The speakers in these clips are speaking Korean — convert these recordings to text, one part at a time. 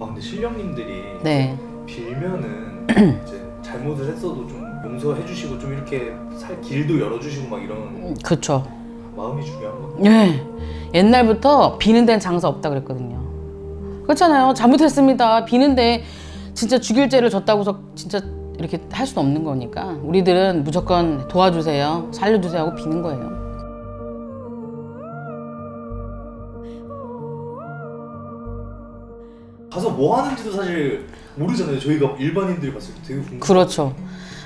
아 근데 신령님들이 네. 빌면은 이제 잘못을 했어도 좀 용서해 주시고 좀 이렇게 살 길도 열어주시고 막 이런 그쵸. 마음이 중요한 거. 예. 옛날부터 비는 데는 장사 없다 그랬거든요. 그렇잖아요. 잘못했습니다. 비는데 진짜 죽일 죄를 졌다고 해서 진짜 이렇게 할 수는 없는 거니까 우리들은 무조건 도와주세요, 살려주세요 하고 비는 거예요. 가서 뭐 하는지도 사실 모르잖아요. 저희가 일반인들이 봤을 때 되게 궁금해요. 그렇죠.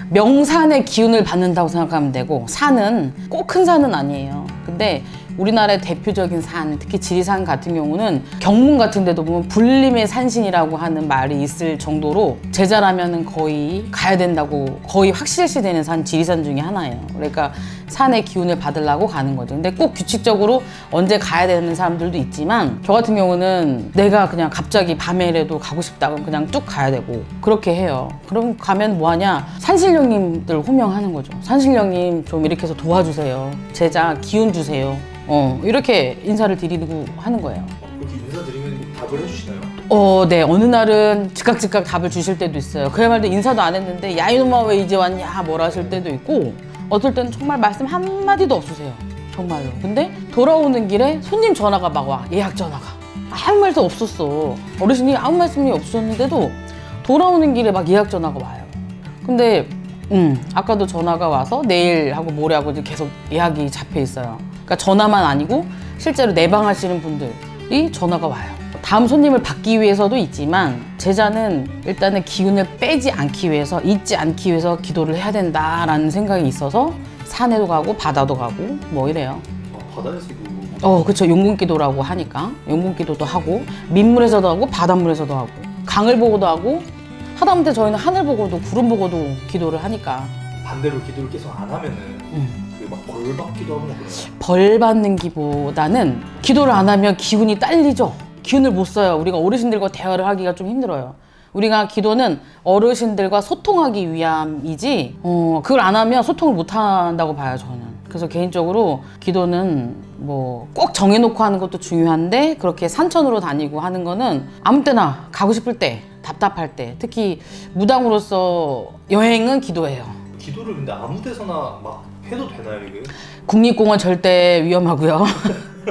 명산의 기운을 받는다고 생각하면 되고 산은 꼭 큰 산은 아니에요. 근데 우리나라의 대표적인 산, 특히 지리산 같은 경우는 경문 같은 데도 보면 불림의 산신이라고 하는 말이 있을 정도로 제자라면은 거의 가야 된다고 거의 확실시되는 산 지리산 중에 하나예요. 그러니까 산의 기운을 받으려고 가는 거죠. 근데 꼭 규칙적으로 언제 가야 되는 사람들도 있지만 저 같은 경우는 내가 그냥 갑자기 밤에라도 가고 싶다 그럼 그냥 쭉 가야 되고 그렇게 해요. 그럼 가면 뭐하냐? 산신령님들 호명하는 거죠. 산신령님 좀 이렇게 해서 도와주세요. 제자 기운 주세요. 이렇게 인사를 드리고 하는 거예요. 그렇게 인사드리면 답을 해주시나요? 네. 어느 날은 즉각 답을 주실 때도 있어요. 그야말로 인사도 안 했는데 야 이놈아 왜 이제 왔냐 뭐라 하실 때도 있고 어떨 때는 정말 말씀 한마디도 없으세요. 정말로. 근데 돌아오는 길에 손님 전화가 막 와. 예약 전화가. 아무 말도 없었어. 어르신이 아무 말씀이 없었는데도 돌아오는 길에 막 예약 전화가 와요. 근데 아까도 전화가 와서 내일 하고 모레 하고 이제 계속 예약이 잡혀 있어요. 그러니까 전화만 아니고 실제로 내방하시는 분들이 전화가 와요. 다음 손님을 받기 위해서도 있지만 제자는 일단은 기운을 빼지 않기 위해서 잊지 않기 위해서 기도를 해야 된다라는 생각이 있어서 산에도 가고 바다도 가고 뭐 이래요. 바다에서도? 그쵸. 용궁기도라고 하니까 용궁기도도 하고 민물에서도 하고 바닷물에서도 하고 강을 보고도 하고 하다못해 저희는 하늘 보고도 구름 보고도 기도를 하니까 반대로 기도를 계속 안 하면은 막 벌 받기도 하고 그래요. 벌 받는 기보다는 기도를 안 하면 기운이 딸리죠. 기운을 못 써요. 우리가 어르신들과 대화를 하기가 좀 힘들어요. 우리가 기도는 어르신들과 소통하기 위함이지 그걸 안 하면 소통을 못 한다고 봐요 저는. 그래서 개인적으로 기도는 뭐 꼭 정해놓고 하는 것도 중요한데 그렇게 산천으로 다니고 하는 거는 아무 때나 가고 싶을 때 답답할 때 특히 무당으로서 여행은 기도해요. 기도를 근데 아무 데서나 막 해도 되나요 이게? 국립공원 절대 위험하고요.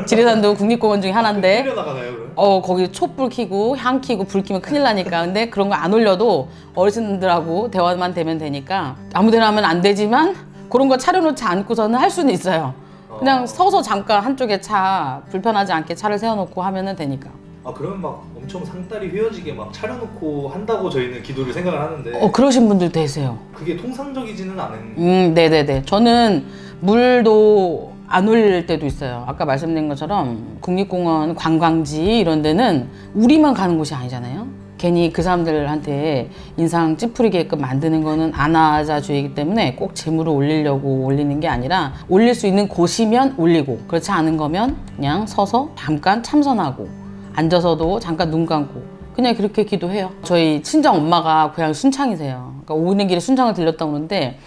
지리산도 국립공원 중에 하나인데 끌려나가나요 그럼? 거기 촛불 켜고 향 켜고 불 켜면 큰일 나니까. 근데 그런 거 안 올려도 어르신들하고 대화만 되면 되니까 아무 데나 하면 안 되지만 그런 거 차려놓지 않고서는 할 수는 있어요. 그냥 서서 잠깐 한쪽에 차 불편하지 않게 차를 세워놓고 하면 되니까. 그러면 막 엄청 상다리 휘어지게 막 차려놓고 한다고 저희는 기도를 생각을 하는데 그러신 분들 계세요. 그게 통상적이지는 않은. 네네네. 저는 물도 안 올릴 때도 있어요. 아까 말씀드린 것처럼 국립공원, 관광지 이런 데는 우리만 가는 곳이 아니잖아요. 괜히 그 사람들한테 인상 찌푸리게끔 만드는 거는 아나자주의이기 때문에 꼭 재물을 올리려고 올리는 게 아니라 올릴 수 있는 곳이면 올리고 그렇지 않은 거면 그냥 서서 잠깐 참선하고 앉아서도 잠깐 눈 감고 그냥 그렇게 기도해요. 저희 친정 엄마가 고향 순창이세요. 그러니까 오는 길에 순창을 들렸다 오는데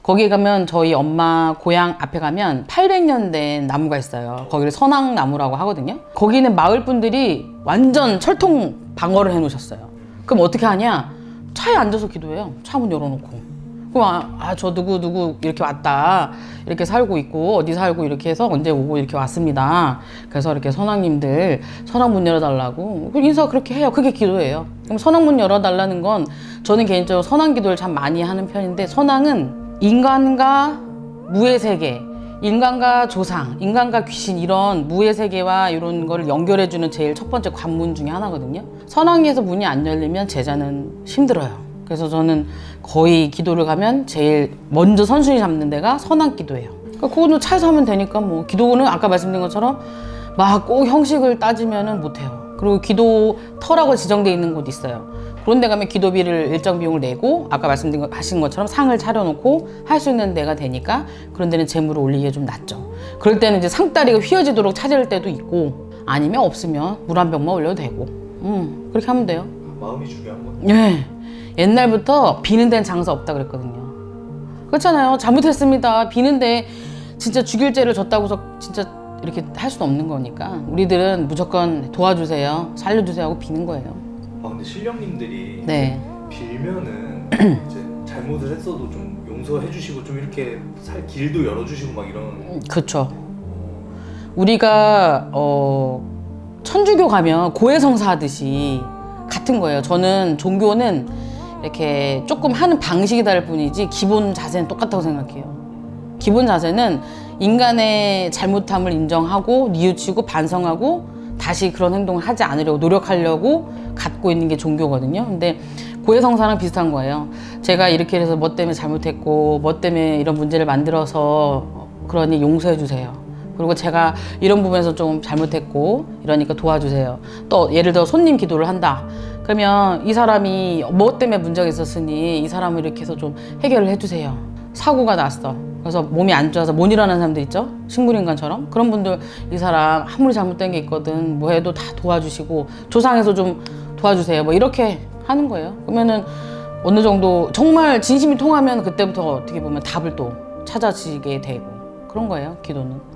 거기 가면 저희 엄마 고향 앞에 가면 800년 된 나무가 있어요. 거기를 선앙나무라고 하거든요. 거기는 마을 분들이 완전 철통 방어를 해 놓으셨어요. 그럼 어떻게 하냐? 차에 앉아서 기도해요. 차문 열어놓고. 그럼 저 누구 이렇게 왔다. 이렇게 살고 있고 어디 살고 이렇게 해서 언제 오고 이렇게 왔습니다. 그래서 이렇게 선왕님들 선왕문 열어달라고 인사 그렇게 해요. 그게 기도예요. 그럼 선왕문 열어달라는 건 저는 개인적으로 선왕 기도를 참 많이 하는 편인데 선왕은 인간과 무의 세계, 인간과 조상, 인간과 귀신 이런 무의 세계와 이런 거를 연결해주는 제일 첫 번째 관문 중에 하나거든요. 선왕에서 문이 안 열리면 제자는 힘들어요. 그래서 저는 거의 기도를 가면 제일 먼저 선순위 잡는 데가 선왕 기도예요. 그러니까 그거는 차에서 하면 되니까 뭐 기도는 아까 말씀드린 것처럼 막 꼭 형식을 따지면은 못해요. 그리고 기도터라고 지정돼 있는 곳이 있어요. 그런 데 가면 기도비를 일정 비용을 내고 아까 말씀하신 것처럼 상을 차려놓고 할 수 있는 데가 되니까 그런 데는 재물을 올리기가 좀 낫죠. 그럴 때는 이제 상다리가 휘어지도록 차릴 때도 있고 아니면 없으면 물 한 병만 올려도 되고 그렇게 하면 돼요. 마음이 중요한 거예요. 네. 옛날부터 비는 데는 장사 없다 그랬거든요. 그렇잖아요. 잘못했습니다. 비는데 진짜 죽일 죄를 졌다고 해서 진짜 이렇게 할 수는 없는 거니까 우리들은 무조건 도와주세요, 살려주세요 하고 비는 거예요. 근데 신령님들이 네. 빌면은 이제 잘못을 했어도 좀 용서해 주시고 좀 이렇게 살 길도 열어주시고 막 이런. 그렇죠. 우리가 천주교 가면 고해성사 하듯이 같은 거예요. 저는 종교는 이렇게 조금 하는 방식이 다를 뿐이지 기본 자세는 똑같다고 생각해요. 기본 자세는 인간의 잘못함을 인정하고 뉘우치고 반성하고 다시 그런 행동을 하지 않으려고 노력하려고 갖고 있는 게 종교거든요. 근데 고해성사랑 비슷한 거예요. 제가 이렇게 해서 뭐 때문에 잘못했고 뭐 때문에 이런 문제를 만들어서 그러니 용서해 주세요. 그리고 제가 이런 부분에서 좀 잘못했고 이러니까 도와주세요. 또 예를 들어 손님 기도를 한다. 그러면 이 사람이 뭐 때문에 문제가 있었으니 이 사람을 이렇게 해서 좀 해결을 해주세요. 사고가 났어. 그래서 몸이 안 좋아서 못 일어나는 사람들 있죠? 식물인간처럼. 그런 분들 이 사람 아무리 잘못된 게 있거든 뭐 해도 다 도와주시고 조상에서 좀 도와주세요. 뭐 이렇게 하는 거예요. 그러면은 어느 정도 정말 진심이 통하면 그때부터 어떻게 보면 답을 또 찾아지게 되고 그런 거예요. 기도는.